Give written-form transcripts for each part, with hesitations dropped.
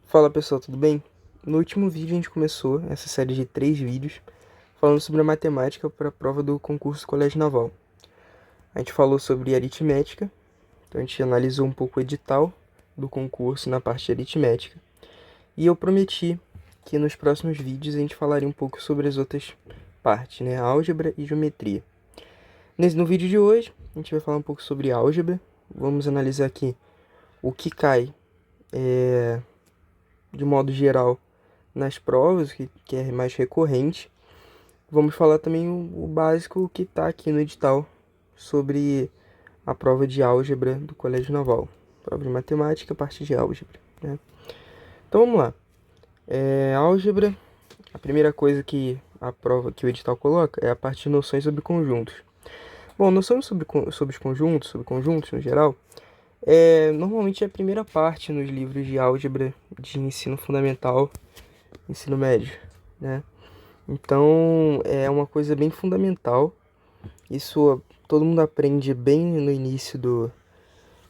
Fala pessoal, tudo bem? No último vídeo a gente começou essa série de 3 vídeos falando sobre a matemática para a prova do concurso Colégio Naval. A gente falou sobre aritmética, então a gente analisou um pouco o edital do concurso na parte de aritmética. E eu prometi que nos próximos vídeos a gente falaria um pouco sobre as outras partes, né? Álgebra e geometria. No vídeo de hoje a gente vai falar um pouco sobre álgebra. Vamos analisar aqui o que cai de modo geral nas provas, que é mais recorrente. Vamos falar também o básico que está aqui no edital sobre a prova de álgebra do Colégio Naval. Prova de matemática, parte de álgebra, né? Então vamos lá. Álgebra, a primeira coisa que a prova que o edital coloca é a parte de noções sobre conjuntos. Bom, noções sobre os conjuntos, sobre conjuntos no geral, normalmente é a primeira parte nos livros de álgebra de ensino fundamental, ensino médio, né? Então, é uma coisa bem fundamental. Isso todo mundo aprende bem no início do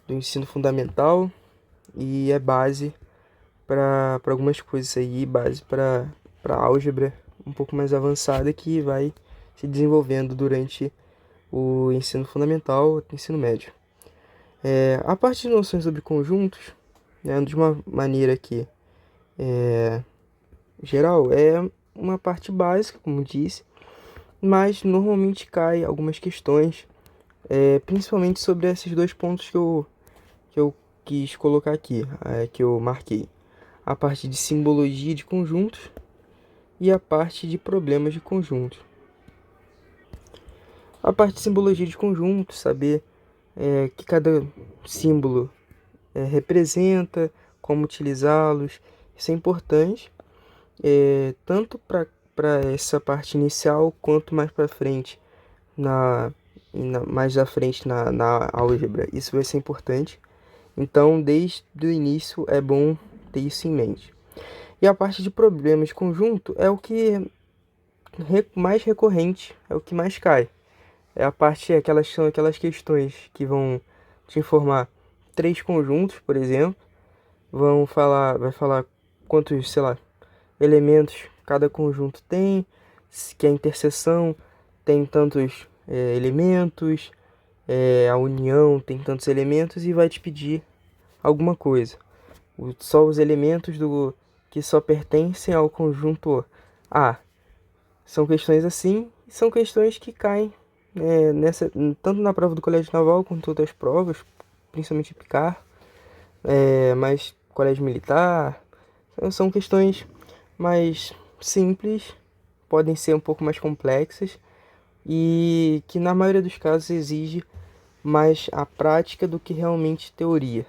ensino fundamental e é base para algumas coisas aí, base para álgebra um pouco mais avançada que vai se desenvolvendo durante o ensino fundamental e ensino médio. A parte de noções sobre conjuntos, né, de uma maneira que geral, é uma parte básica, como disse, mas normalmente cai algumas questões, principalmente sobre esses dois pontos que eu quis colocar aqui, que eu marquei. A parte de simbologia de conjuntos e a parte de problemas de conjuntos. A parte de simbologia de conjuntos, saber que cada símbolo representa, como utilizá-los, isso é importante, tanto para essa parte inicial quanto mais para frente mais à frente na álgebra. Isso vai ser importante. Então, desde o início é bom ter isso em mente. E a parte de problemas de conjunto é o que é mais recorrente, é o que mais cai. São aquelas questões que vão te informar três conjuntos, por exemplo, vai falar quantos, sei lá, elementos cada conjunto tem, que a interseção tem tantos elementos, a união tem tantos elementos e vai te pedir alguma coisa. Só os elementos que só pertencem ao conjunto A. São questões assim, são questões que caem tanto na prova do Colégio Naval quanto outras provas, principalmente PICAR, mas Colégio Militar. São questões mais simples, podem ser um pouco mais complexas e que na maioria dos casos exige mais a prática do que realmente teoria.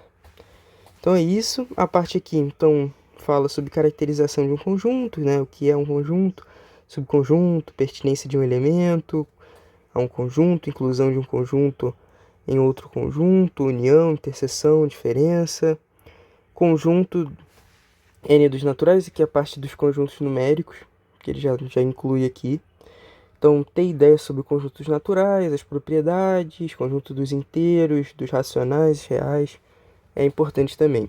Então é isso. A parte aqui, então, fala sobre caracterização de um conjunto, né? O que é um conjunto, subconjunto, pertinência de um elemento a um conjunto, inclusão de um conjunto em outro conjunto, união, interseção, diferença, conjunto N dos naturais, que é a parte dos conjuntos numéricos, que ele já inclui aqui. Então, ter ideia sobre conjuntos naturais, as propriedades, conjunto dos inteiros, dos racionais, reais, é importante também.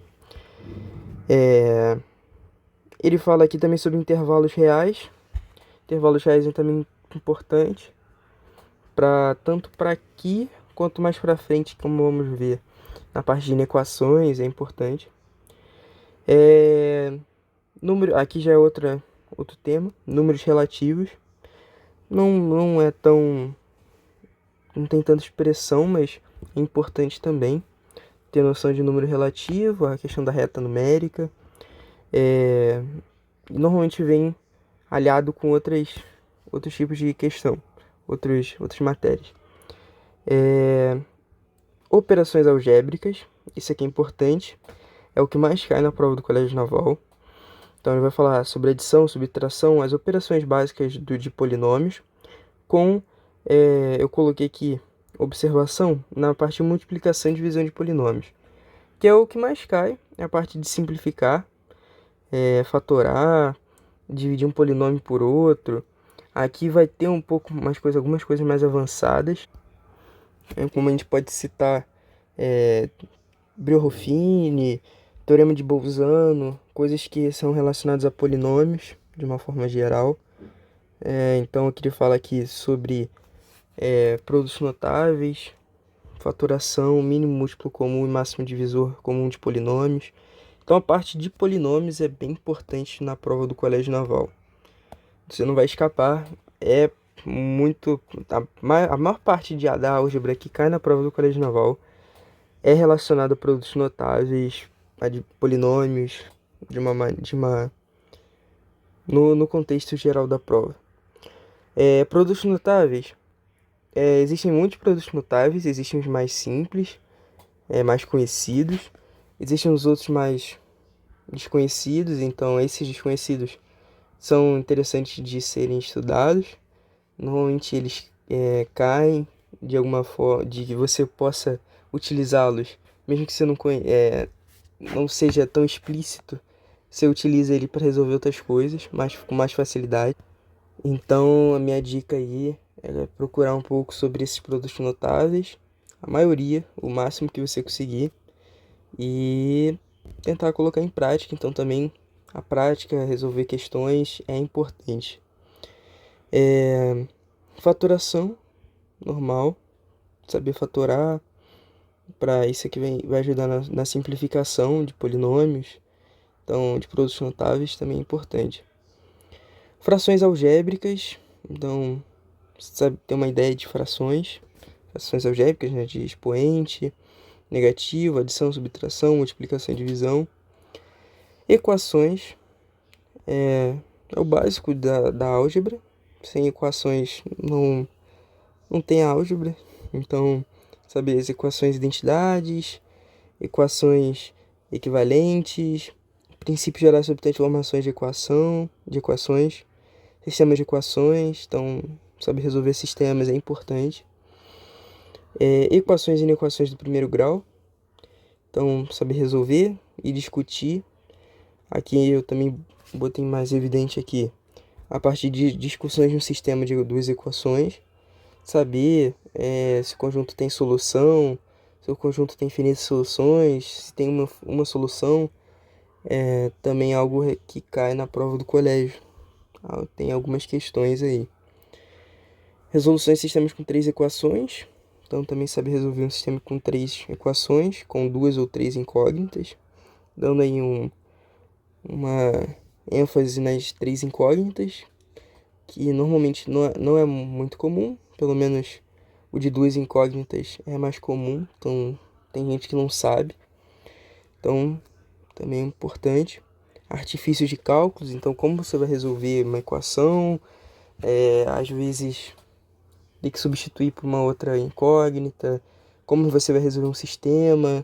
Ele fala aqui também sobre intervalos reais. Intervalos reais é também importante, tanto para aqui quanto mais para frente, como vamos ver na parte de inequações, é importante. Aqui já é outro tema, números relativos. Não é tão. Não tem tanta expressão, mas é importante também ter noção de número relativo, a questão da reta numérica. Normalmente vem aliado com outros tipos de questão, outras matérias. Operações algébricas, isso aqui é importante, é o que mais cai na prova do Colégio Naval. Então ele vai falar sobre adição, subtração, as operações básicas de polinômios, eu coloquei aqui observação na parte de multiplicação e divisão de polинômios, que é o que mais cai, é a parte de simplificar, fatorar, dividir um polinômio por outro. Aqui vai ter algumas coisas mais avançadas, como a gente pode citar Briones-Ruffini, teorema de Bolzano, coisas que são relacionadas a polinômios, de uma forma geral. Então eu queria falar aqui sobre produtos notáveis, fatoração, mínimo múltiplo comum e máximo divisor comum de polinômios. Então a parte de polinômios é bem importante na prova do Colégio Naval. Você não vai escapar, é muito... A maior parte da álgebra que cai na prova do Colégio Naval é relacionada a produtos notáveis, a de polinômios, no contexto geral da prova. Produtos notáveis. Existem muitos produtos notáveis, existem os mais simples, mais conhecidos. Existem os outros mais desconhecidos, então esses desconhecidos são interessantes de serem estudados. Normalmente eles caem de alguma forma, de que você possa utilizá-los, mesmo que você não seja tão explícito, você utiliza ele para resolver outras coisas, mas com mais facilidade. Então a minha dica aí é procurar um pouco sobre esses produtos notáveis, a maioria, o máximo que você conseguir, e tentar colocar em prática. Então também a prática, resolver questões é importante. Faturação normal, saber fatorar, para isso aqui vai ajudar na simplificação de polinômios, então de produtos notáveis também é importante. Frações algébricas, então sabe ter uma ideia de frações algébricas, né, de expoente, negativo, adição, subtração, multiplicação e divisão. Equações é o básico da álgebra. Sem equações não tem álgebra. Então, saber as equações de identidades, equações equivalentes, princípios gerais sobre transformações de equações, sistemas de equações. Então, saber resolver sistemas é importante. Equações e inequações do primeiro grau. Então, saber resolver e discutir. Aqui eu também botei mais evidente aqui a partir de discussões de um sistema de duas equações. Saber se o conjunto tem solução, se o conjunto tem infinitas soluções, se tem uma solução. Também algo que cai na prova do colégio. Tem algumas questões aí. Resoluções de sistemas com 3 equações. Então também saber resolver um sistema com 3 equações, com 2 ou 3 incógnitas, dando aí uma ênfase nas 3 incógnitas, que normalmente não é muito comum, pelo menos o de 2 incógnitas é mais comum, então tem gente que não sabe, então também é importante. Artifícios de cálculos, então como você vai resolver uma equação, às vezes tem que substituir por uma outra incógnita, como você vai resolver um sistema,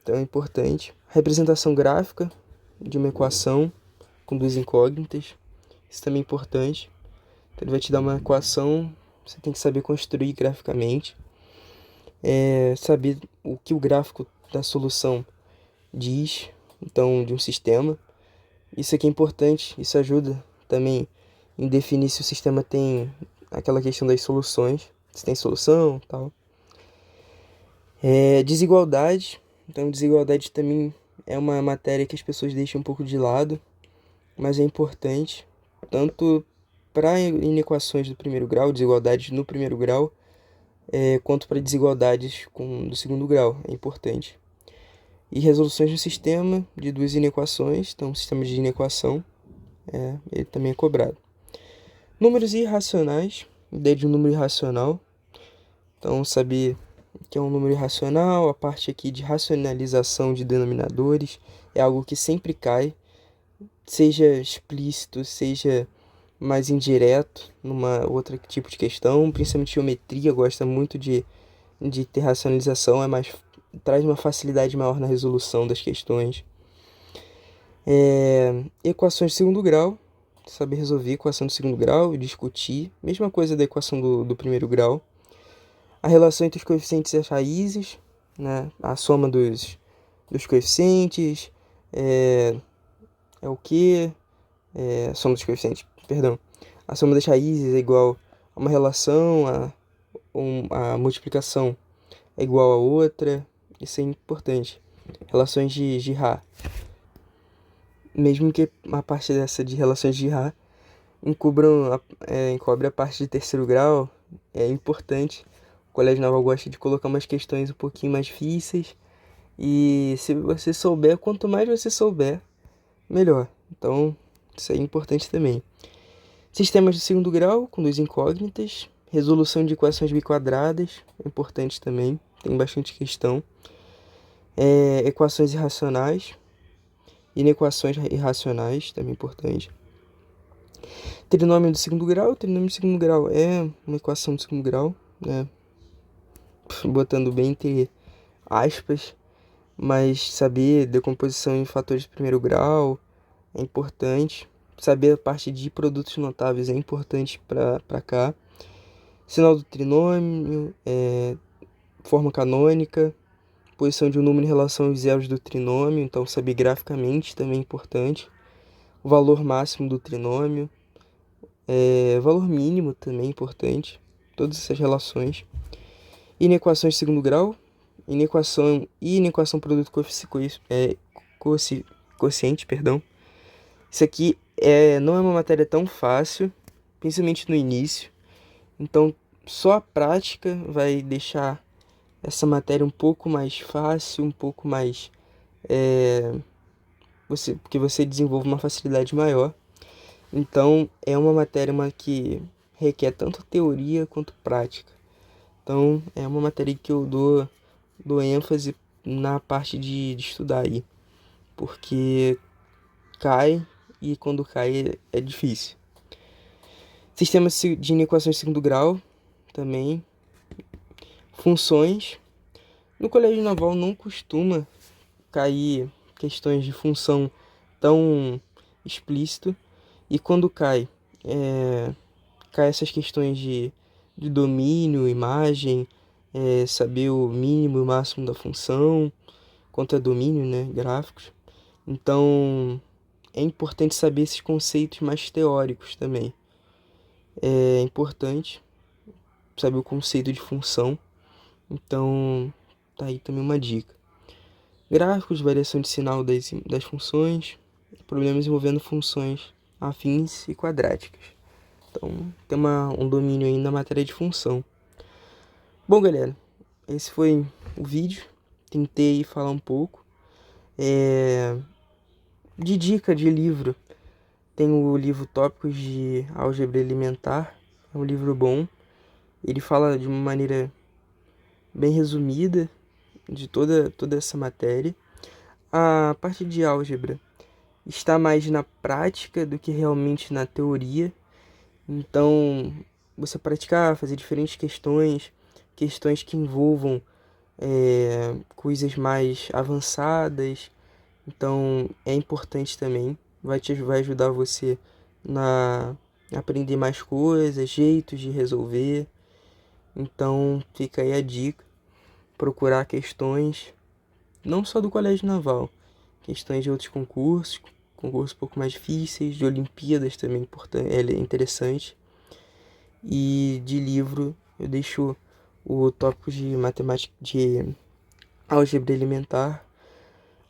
então é importante. Representação gráfica de uma equação com duas incógnitas, isso também é importante. Então ele vai te dar uma equação, você tem que saber construir graficamente, saber o que o gráfico da solução diz, então, de um sistema. Isso aqui é importante, isso ajuda também em definir se o sistema tem aquela questão das soluções, se tem solução e tal. Desigualdade, então desigualdade também é uma matéria que as pessoas deixam um pouco de lado, mas é importante, tanto para inequações do primeiro grau, desigualdades no primeiro grau, quanto para desigualdades do segundo grau, é importante. E resoluções do sistema de duas inequações, então sistema de inequação, ele também é cobrado. Números irracionais, ideia de um número irracional, então saber que é um número irracional, a parte aqui de racionalização de denominadores, é algo que sempre cai, seja explícito, seja mais indireto, numa outra tipo de questão, principalmente geometria, gosta muito de ter racionalização, traz uma facilidade maior na resolução das questões. Equações de segundo grau, saber resolver equação de segundo grau e discutir, mesma coisa da equação do primeiro grau. A relação entre os coeficientes e as raízes, né? A soma dos coeficientes, o que? A soma dos coeficientes, perdão. A soma das raízes é igual a uma relação, a multiplicação é igual a outra, isso é importante. relações de Girard. Mesmo que a parte dessa de relações de Girard encobre a parte de terceiro grau, é importante. O Colégio Naval gosta de colocar umas questões um pouquinho mais difíceis. E se você souber, quanto mais você souber, melhor. Então, isso é importante também. Sistemas de segundo grau, com duas incógnitas. Resolução de equações biquadradas, é importante também. Tem bastante questão. Equações irracionais. Inequações irracionais, também importante. Trinômio do segundo grau. Trinômio do segundo grau é uma equação do segundo grau, né? Botando bem entre aspas. Mas saber decomposição em fatores de primeiro grau é importante. Saber a parte de produtos notáveis é importante para cá. Sinal do trinômio, forma canônica, posição de um número em relação aos zeros do trinômio, então saber graficamente também é importante. O valor máximo do trinômio, valor mínimo também é importante. Todas essas relações. Inequações de segundo grau, inequação produto quociente, perdão. Isso aqui não é uma matéria tão fácil, principalmente no início. Então, só a prática vai deixar essa matéria um pouco mais fácil, um pouco mais... porque você desenvolve uma facilidade maior. Então, é uma matéria que requer tanto teoria quanto prática. Então, é uma matéria que eu dou ênfase na parte de estudar aí. Porque cai e quando cai é difícil. Sistema de inequações de segundo grau também. Funções. No Colégio Naval não costuma cair questões de função tão explícito. E quando cai essas questões de domínio, imagem, saber o mínimo e o máximo da função, quanto é domínio, né, gráficos. Então, é importante saber esses conceitos mais teóricos também. É importante saber o conceito de função. Então, tá aí também uma dica. Gráficos, variação de sinal das funções, problemas envolvendo funções afins e quadráticas. Então, tem um domínio aí na matéria de função. Bom, galera, esse foi o vídeo. Tentei falar um pouco de dica de livro. Tem o livro Tópicos de Álgebra Elementar. É um livro bom. Ele fala de uma maneira bem resumida de toda essa matéria. A parte de álgebra está mais na prática do que realmente na teoria. Então, você praticar, fazer diferentes questões que envolvam coisas mais avançadas. Então, é importante também. Vai ajudar você a aprender mais coisas, jeitos de resolver. Então, fica aí a dica. Procurar questões, não só do Colégio Naval, questões de outros concursos um pouco mais difíceis, de Olimpíadas também é interessante. E de livro, eu deixo o tópico de matemática, de álgebra elementar.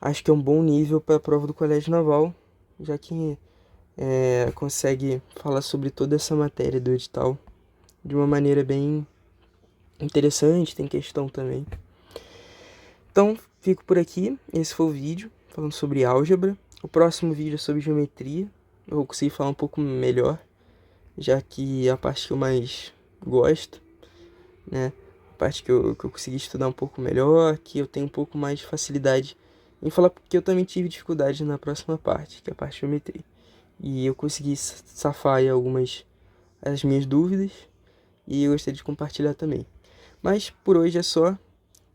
Acho que é um bom nível para a prova do Colégio Naval, já que consegue falar sobre toda essa matéria do edital de uma maneira bem interessante, tem questão também. Então, fico por aqui. Esse foi o vídeo falando sobre álgebra. O próximo vídeo é sobre geometria. Eu vou conseguir falar um pouco melhor, já que é a parte que eu mais gosto, né? A parte que eu consegui estudar um pouco melhor, que eu tenho um pouco mais de facilidade em falar, porque eu também tive dificuldade na próxima parte, que é a parte de geometria. E eu consegui safar aí as minhas dúvidas, e eu gostaria de compartilhar também. Mas por hoje é só.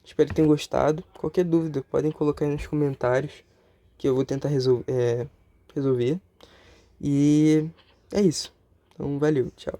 Espero que tenham gostado. Qualquer dúvida podem colocar aí nos comentários, que eu vou tentar resolver. E é isso. Então, valeu, tchau.